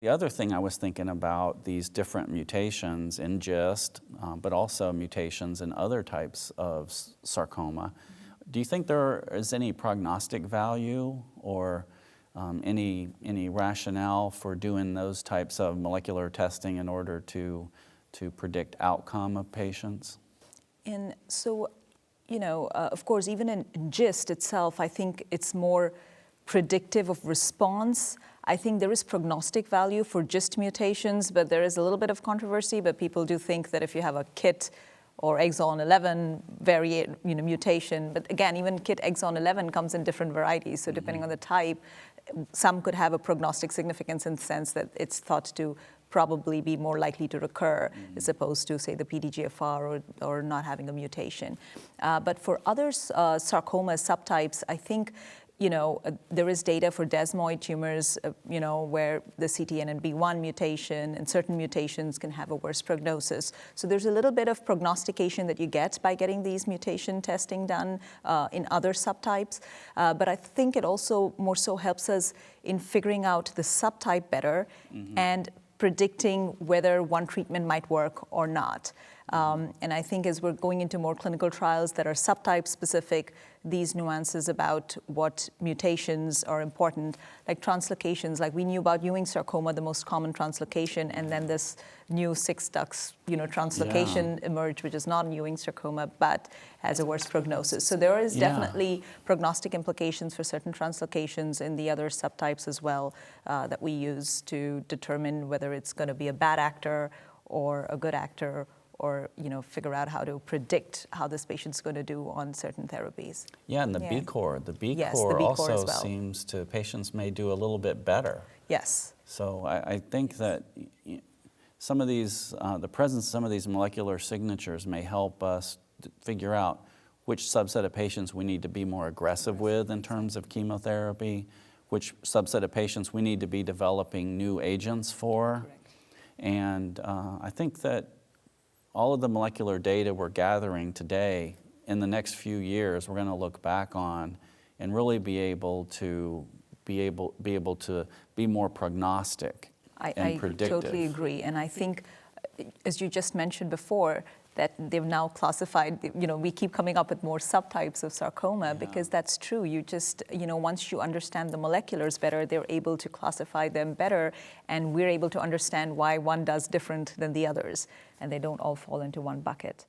The other thing I was thinking about, these different mutations in GIST, but also mutations in other types of sarcoma. Do you think there is any prognostic value or any rationale for doing those types of molecular testing in order to predict outcome of patients? And so, of course, even in GIST itself, I think it's more predictive of response. I think there is prognostic value for GIST mutations, but there is a little bit of controversy. But people do think that if you have a KIT or exon 11 mutation, but again, even KIT exon 11 comes in different varieties. So depending on the type, some could have a prognostic significance in the sense that it's thought to probably be more likely to recur as opposed to, say, the PDGFR or not having a mutation. But for other sarcoma subtypes, I think there is data for desmoid tumors, where the CTNNB1 mutation and certain mutations can have a worse prognosis. So there's a little bit of prognostication that you get by getting these mutation testing done in other subtypes. But I think it also more so helps us in figuring out the subtype better and predicting whether one treatment might work or not. And I think as we're going into more clinical trials that are subtype specific, these nuances about what mutations are important, like translocations, like we knew about Ewing sarcoma, the most common translocation, and then this new 6-dux, translocation emerged, which is not in Ewing sarcoma, but has a worse prognosis. So there is definitely prognostic implications for certain translocations in the other subtypes as well that we use to determine whether it's going to be a bad actor or a good actor, or figure out how to predict how this patient's going to do on certain therapies. Yeah, and the B-core. The B-core yes, the B-core also well. seems to, patients may do a little bit better. Yes. So I think that some of these, the presence of some of these molecular signatures may help us figure out which subset of patients we need to be more aggressive with in terms of chemotherapy, which subset of patients we need to be developing new agents for. Correct. And I think that all of the molecular data we're gathering today, in the next few years, we're going to look back on and really be able to be more prognostic and predictive. I totally agree, and I think, as you just mentioned before, that they've now classified, we keep coming up with more subtypes of sarcoma because that's true. You just, once you understand the moleculars better, they're able to classify them better, and we're able to understand why one does different than the others, and they don't all fall into one bucket.